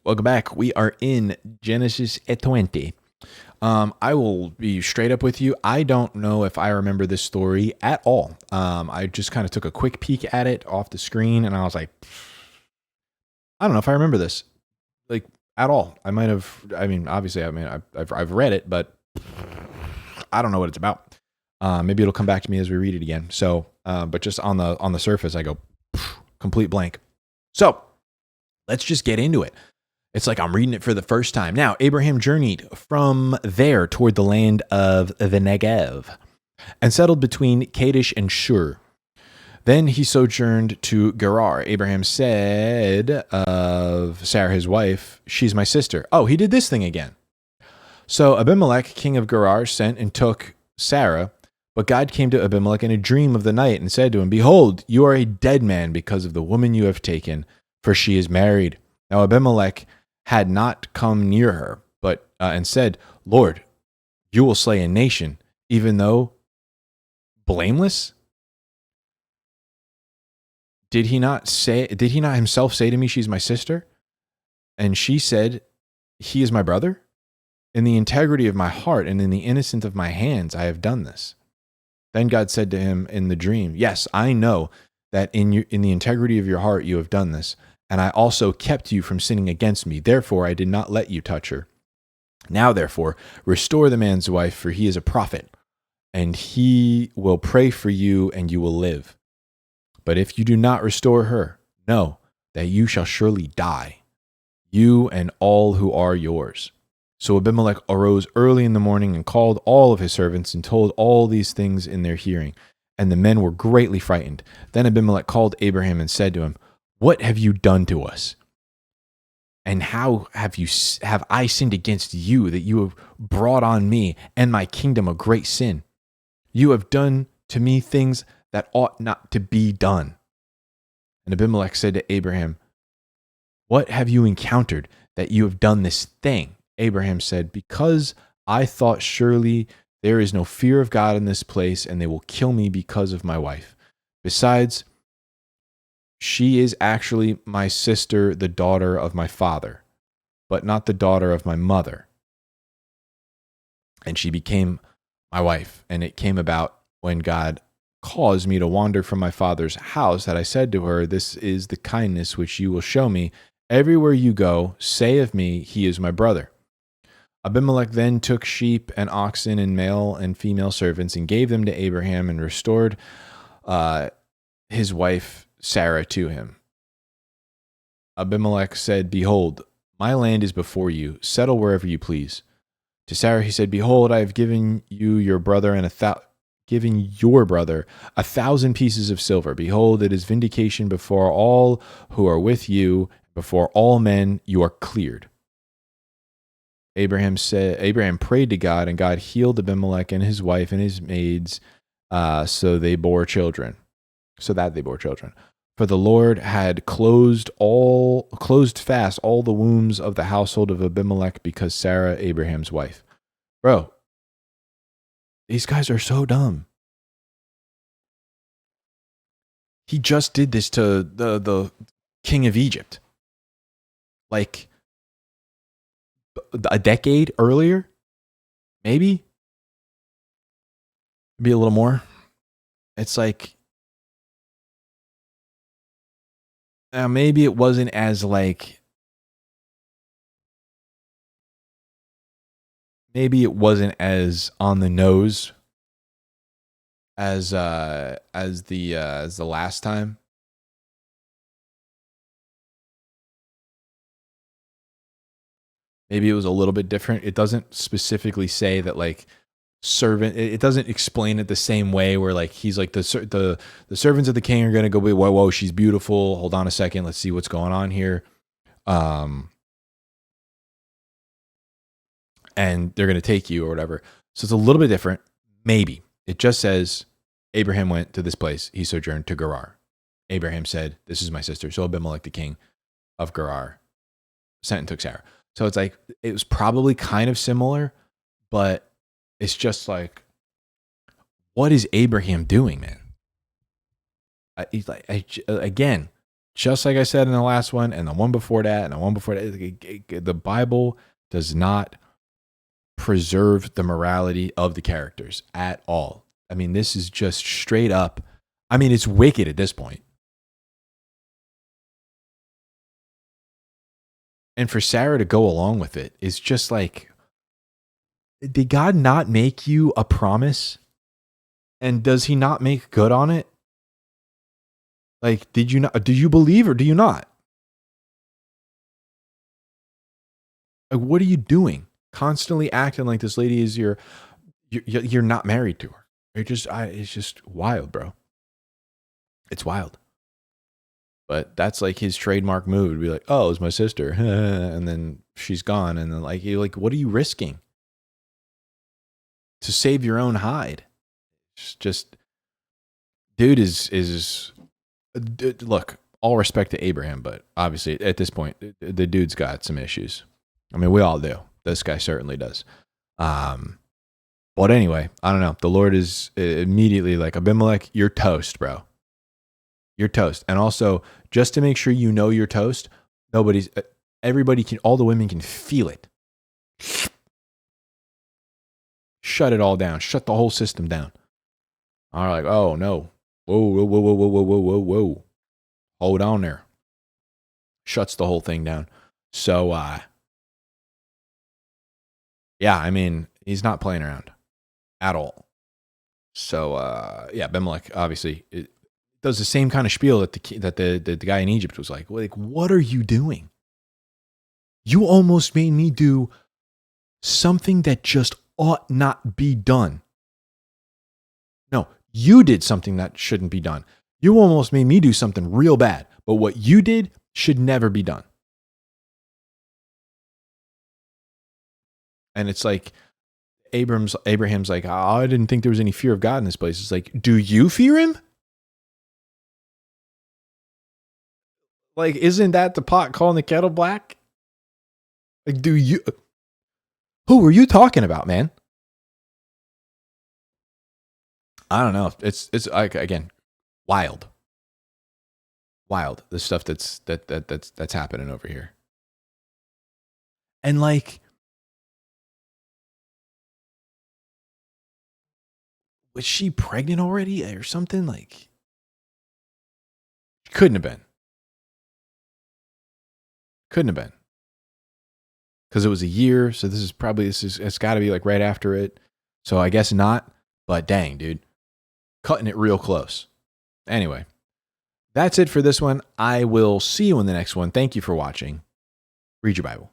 Welcome back. We are in Genesis 20. I will be straight up with you. I don't know if I remember this story at all. I just kind of took a quick peek at it off the screen, and I was like, I don't know if I remember this like at all. I might have. I mean, obviously, I've read it, but I don't know what it's about. Maybe it'll come back to me as we read it again. So, but just on the surface, I go complete blank. So let's just get into it. It's like I'm reading it for the first time. Now, Abraham journeyed from there toward the land of the Negev and settled between Kadesh and Shur. Then he sojourned to Gerar. Abraham said of Sarah, his wife, "She's my sister." Oh, he did this thing again. So Abimelech, king of Gerar, sent and took Sarah. But God came to Abimelech in a dream of the night and said to him, "Behold, you are a dead man because of the woman you have taken, for she is married." Now Abimelech had not come near her, but and said, "Lord, you will slay a nation, even though blameless." Did he not himself say to me, "She's my sister"? And she said, "He is my brother." In the integrity of my heart and in the innocence of my hands, I have done this. Then God said to him in the dream, "Yes, I know that in the integrity of your heart you have done this. And I also kept you from sinning against me. Therefore, I did not let you touch her. Now, therefore, restore the man's wife, for he is a prophet, and he will pray for you, and you will live. But if you do not restore her, know that you shall surely die, you and all who are yours." So Abimelech arose early in the morning and called all of his servants and told all these things in their hearing. And the men were greatly frightened. Then Abimelech called Abraham and said to him, "What have you done to us? And how have I sinned against you that you have brought on me and my kingdom a great sin? You have done to me things that ought not to be done." And Abimelech said to Abraham, "What have you encountered that you have done this thing?" Abraham said, "Because I thought surely there is no fear of God in this place, and they will kill me because of my wife. Besides, she is actually my sister, the daughter of my father, but not the daughter of my mother. And she became my wife. And it came about when God caused me to wander from my father's house that I said to her, 'This is the kindness which you will show me. Everywhere you go, say of me, he is my brother.'" Abimelech then took sheep and oxen and male and female servants and gave them to Abraham and restored his wife Sarah to him. Abimelech said, "Behold, my land is before you. Settle wherever you please." To Sarah he said, "Behold, I have given your brother 1,000 pieces of silver. Behold, it is vindication before all who are with you, before all men. You are cleared." Abraham prayed to God, and God healed Abimelech and his wife and his maids, so that they bore children. For the Lord had closed fast all the wombs of the household of Abimelech because Sarah, Abraham's wife. Bro, these guys are so dumb. He just did this to the king of Egypt. Like a decade earlier? Maybe a little more. It's like, maybe it wasn't as on the nose as the last time. Maybe it was a little bit different. It doesn't specifically say that servant. It doesn't explain it the same way where he's like the servants of the king are going to go, whoa, she's beautiful. Hold on a second. Let's see what's going on here. And they're going to take you or whatever. So it's a little bit different. Maybe it just says Abraham went to this place. He sojourned to Gerar. Abraham said, "This is my sister." So Abimelech, the king of Gerar, sent and took Sarah. So it's like, it was probably kind of similar, but it's just like, what is Abraham doing, man? He's like, again, Just like I said in the last one, and the one before that, and the one before that, the Bible does not preserve the morality of the characters at all. I mean, this is just straight up. I mean, it's wicked at this point. And for Sarah to go along with it is just like, did God not make you a promise? And does he not make good on it? Like, did you not? Do you believe or do you not? Like, what are you doing? Constantly acting like this lady is you're not married to her. It's just wild, bro. It's wild. But that's like his trademark move to be like, oh, it's my sister. And then she's gone. And then like, you're like, what are you risking to save your own hide? It's just, dude look, all respect to Abraham, but obviously at this point, the dude's got some issues. I mean, we all do. This guy certainly does. But anyway, I don't know. The Lord is immediately like, Abimelech, you're toast, bro. You're toast. And also, just to make sure you know you're toast, everybody can, all the women can feel it. Shut it all down. Shut the whole system down. All right, like, oh no. Whoa, whoa, whoa, whoa, whoa, whoa, whoa, whoa. Hold on there. Shuts the whole thing down. So, yeah, I mean, he's not playing around at all. So, yeah, Abimelech obviously does the same kind of spiel that the guy in Egypt was like, what are you doing? You almost made me do something that just ought not be done. No, you did something that shouldn't be done. You almost made me do something real bad, but what you did should never be done. And it's like, Abraham's like, oh, I didn't think there was any fear of God in this place. It's like, do you fear him? Like, isn't that the pot calling the kettle black? Like, who are you talking about, man? I don't know. It's like, again, wild. The stuff that's happening over here. And like, was she pregnant already or something? Like, couldn't have been. Couldn't have been. Because it was a year, so it's got to be like right after it. So I guess not, but dang, dude. Cutting it real close. Anyway, that's it for this one. I will see you in the next one. Thank you for watching. Read your Bible.